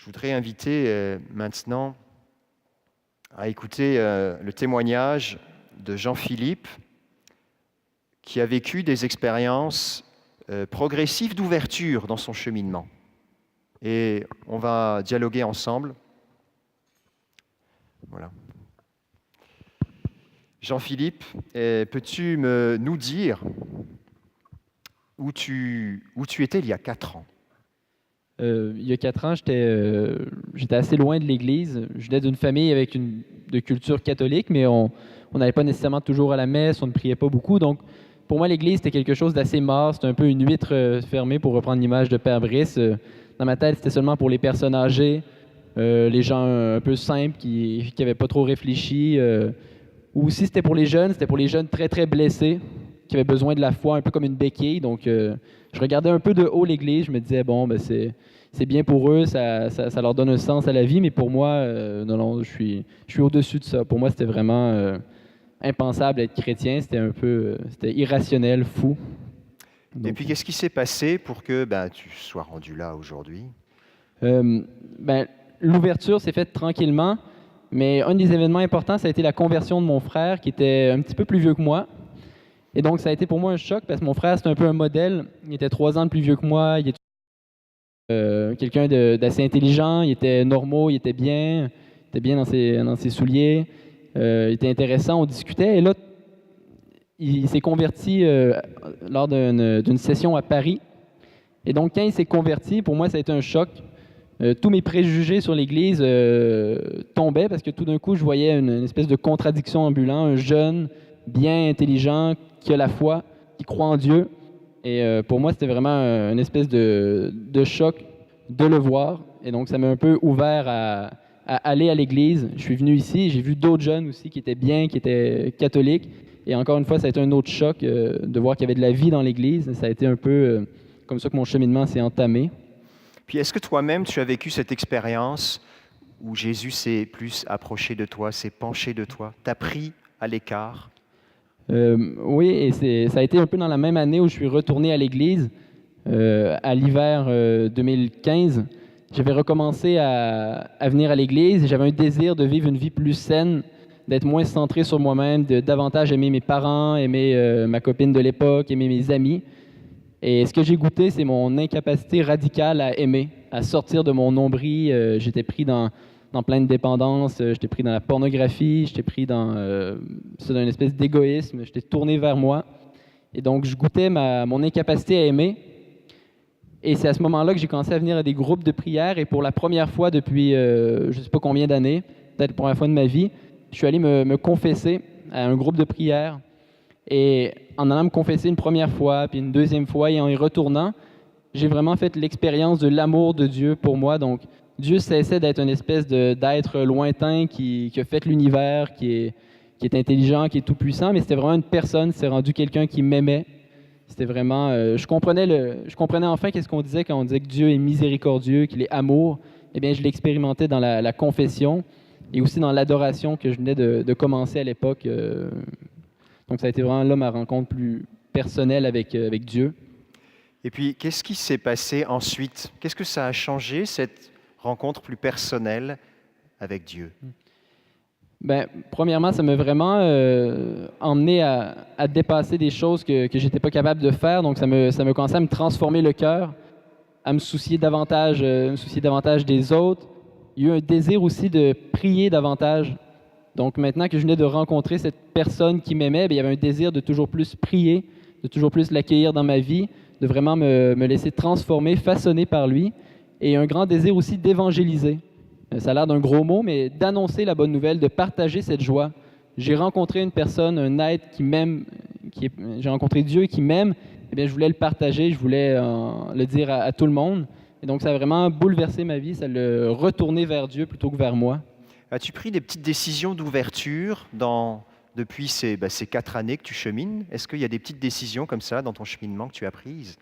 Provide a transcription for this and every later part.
Je voudrais inviter maintenant à écouter le témoignage de Jean-Philippe, qui a vécu des expériences progressives d'ouverture dans son cheminement. Et on va dialoguer ensemble. Voilà. Jean-Philippe, peux-tu nous dire où tu étais il y a 4 ans? Il y a 4 ans, j'étais assez loin de l'Église. Je venais d'une famille avec de culture catholique, mais on n'allait pas nécessairement toujours à la messe, on ne priait pas beaucoup. Donc, pour moi, l'Église, c'était quelque chose d'assez mort. C'était un peu une huître fermée, pour reprendre l'image de Père Brice. Dans ma tête, c'était seulement pour les personnes âgées, les gens un peu simples qui n'avaient pas trop réfléchi. Ou si c'était pour les jeunes très, très blessés, qui avaient besoin de la foi, un peu comme une béquille. Donc, je regardais un peu de haut l'Église. Je me disais, bon, ben c'est bien pour eux, ça leur donne un sens à la vie, mais pour moi, non, je suis au-dessus de ça. Pour moi, c'était vraiment impensable d'être chrétien. C'était irrationnel, fou. Donc, et puis, qu'est-ce qui s'est passé pour que tu sois rendu là aujourd'hui? L'ouverture s'est faite tranquillement, mais un des événements importants, ça a été la conversion de mon frère, qui était un petit peu plus vieux que moi. Et donc, ça a été pour moi un choc, parce que mon frère, c'est un peu un modèle. Il était 3 ans de plus vieux que moi. Il était quelqu'un d'assez intelligent. Il était normaux, il était bien dans ses souliers. Il était intéressant, on discutait. Et là, il s'est converti lors d'une session à Paris. Et donc, quand il s'est converti, pour moi, ça a été un choc. Tous mes préjugés sur l'Église tombaient, parce que tout d'un coup, je voyais une espèce de contradiction ambulant, un jeune, bien intelligent, qui a la foi, qui croit en Dieu. Et pour moi, c'était vraiment une espèce de choc de le voir. Et donc, ça m'a un peu ouvert à aller à l'Église. Je suis venu ici, j'ai vu d'autres jeunes aussi qui étaient bien, qui étaient catholiques. Et encore une fois, ça a été un autre choc de voir qu'il y avait de la vie dans l'Église. Ça a été un peu comme ça que mon cheminement s'est entamé. Puis est-ce que toi-même, tu as vécu cette expérience où Jésus s'est plus approché de toi, s'est penché de toi, t'a pris à l'écart? Oui, et ça a été un peu dans la même année où je suis retourné à l'église, à l'hiver 2015. J'avais recommencé à venir à l'église et j'avais un désir de vivre une vie plus saine, d'être moins centré sur moi-même, de davantage aimer mes parents, aimer ma copine de l'époque, aimer mes amis. Et ce que j'ai goûté, c'est mon incapacité radicale à aimer, à sortir de mon nombril. J'étais pris dans plein de dépendances, j'étais pris dans la pornographie, j'étais pris dans une espèce d'égoïsme, j'étais tourné vers moi. Et donc, je goûtais mon incapacité à aimer. Et c'est à ce moment-là que j'ai commencé à venir à des groupes de prière. Et pour la première fois depuis je ne sais pas combien d'années, peut-être la première fois de ma vie, je suis allé me confesser à un groupe de prière. Et en allant me confesser une première fois, puis une deuxième fois, et en y retournant, j'ai vraiment fait l'expérience de l'amour de Dieu pour moi. Donc, Dieu cessait d'être une espèce d'être lointain qui a fait l'univers, qui est intelligent, qui est tout-puissant, mais c'était vraiment une personne, c'est rendu quelqu'un qui m'aimait. C'était vraiment... je comprenais enfin qu'est-ce qu'on disait quand on disait que Dieu est miséricordieux, qu'il est amour. Eh bien, je l'expérimentais dans la confession et aussi dans l'adoration que je venais de commencer à l'époque. Donc, ça a été vraiment là ma rencontre plus personnelle avec Dieu. Et puis, qu'est-ce qui s'est passé ensuite? Qu'est-ce que ça a changé, cette rencontre plus personnelle avec Dieu? Premièrement, ça m'a vraiment emmené à dépasser des choses que je n'étais pas capable de faire. Donc, ça m'a commencé à me transformer le cœur, à me soucier davantage des autres. Il y a eu un désir aussi de prier davantage. Donc, maintenant que je venais de rencontrer cette personne qui m'aimait, il y avait un désir de toujours plus prier, de toujours plus l'accueillir dans ma vie, de vraiment me laisser transformer, façonner par lui, et un grand désir aussi d'évangéliser. Ça a l'air d'un gros mot, mais d'annoncer la bonne nouvelle, de partager cette joie. J'ai rencontré une personne, un être qui m'aime, j'ai rencontré Dieu qui m'aime, eh bien, je voulais le partager, je voulais le dire à tout le monde. Et donc, ça a vraiment bouleversé ma vie, ça l'a retourné vers Dieu plutôt que vers moi. As-tu pris des petites décisions d'ouverture depuis ces 4 années que tu chemines? Est-ce qu'il y a des petites décisions comme ça dans ton cheminement que tu as prises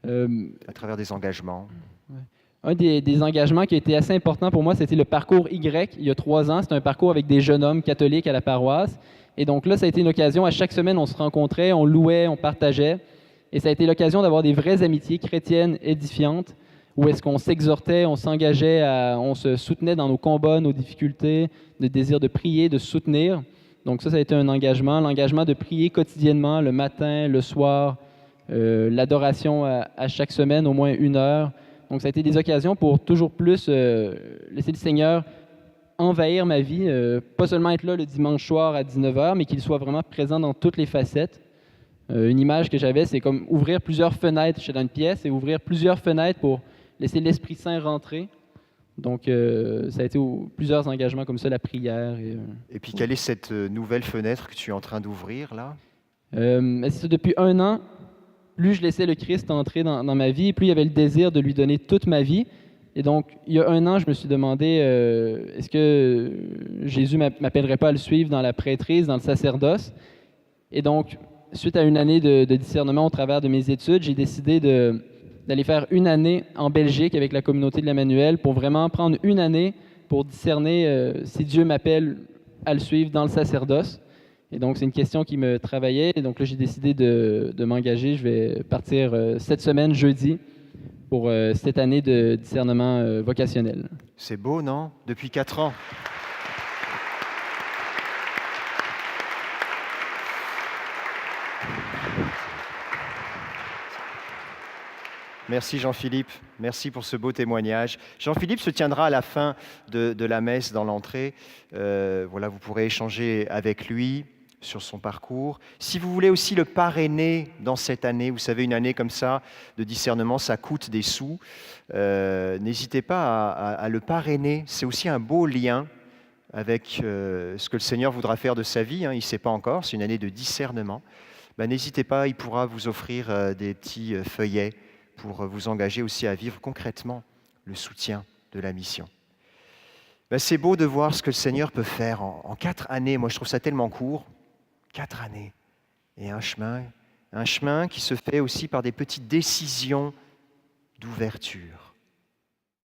à travers des engagements? Ouais. Un des engagements qui a été assez important pour moi, c'était le parcours Y, il y a 3 ans. C'était un parcours avec des jeunes hommes catholiques à la paroisse. Et donc là, ça a été une occasion, à chaque semaine, on se rencontrait, on louait, on partageait. Et ça a été l'occasion d'avoir des vraies amitiés chrétiennes édifiantes. où est-ce qu'on s'exhortait, on s'engageait, on se soutenait dans nos combats, nos difficultés, le désir de prier, de soutenir. Donc ça a été un engagement, l'engagement de prier quotidiennement, le matin, le soir, l'adoration à chaque semaine, au moins 1 heure. Donc ça a été des occasions pour toujours plus laisser le Seigneur envahir ma vie, pas seulement être là le dimanche soir à 19h, mais qu'il soit vraiment présent dans toutes les facettes. Une image que j'avais, c'est comme ouvrir plusieurs fenêtres chez dans une pièce et ouvrir plusieurs fenêtres pour laisser l'Esprit Saint rentrer. Donc, ça a été plusieurs engagements comme ça, la prière. Et puis, quelle est cette nouvelle fenêtre que tu es en train d'ouvrir, là? C'est ça, depuis 1 an, plus je laissais le Christ entrer dans ma vie, plus il y avait le désir de lui donner toute ma vie. Et donc, il y a 1 an, je me suis demandé, est-ce que Jésus m'appellerait pas à le suivre dans la prêtrise, dans le sacerdoce? Et donc, suite à une année de discernement au travers de mes études, j'ai décidé d'aller faire 1 année en Belgique avec la communauté de l'Emmanuel pour vraiment prendre 1 année pour discerner si Dieu m'appelle à le suivre dans le sacerdoce. Et donc, c'est une question qui me travaillait. Et donc là, j'ai décidé de m'engager. Je vais partir cette semaine, jeudi, pour cette année de discernement vocationnel. C'est beau, non? Depuis 4 ans. Merci Jean-Philippe, merci pour ce beau témoignage. Jean-Philippe se tiendra à la fin de la messe dans l'entrée. Voilà, vous pourrez échanger avec lui sur son parcours. Si vous voulez aussi le parrainer dans cette année, vous savez, une année comme ça de discernement, ça coûte des sous. N'hésitez pas à le parrainer. C'est aussi un beau lien avec ce que le Seigneur voudra faire de sa vie. Il ne sait pas encore, c'est une année de discernement. N'hésitez pas, il pourra vous offrir des petits feuillets pour vous engager aussi à vivre concrètement le soutien de la mission. C'est beau de voir ce que le Seigneur peut faire en 4 années. Moi, je trouve ça tellement court. 4 années. Et un chemin qui se fait aussi par des petites décisions d'ouverture.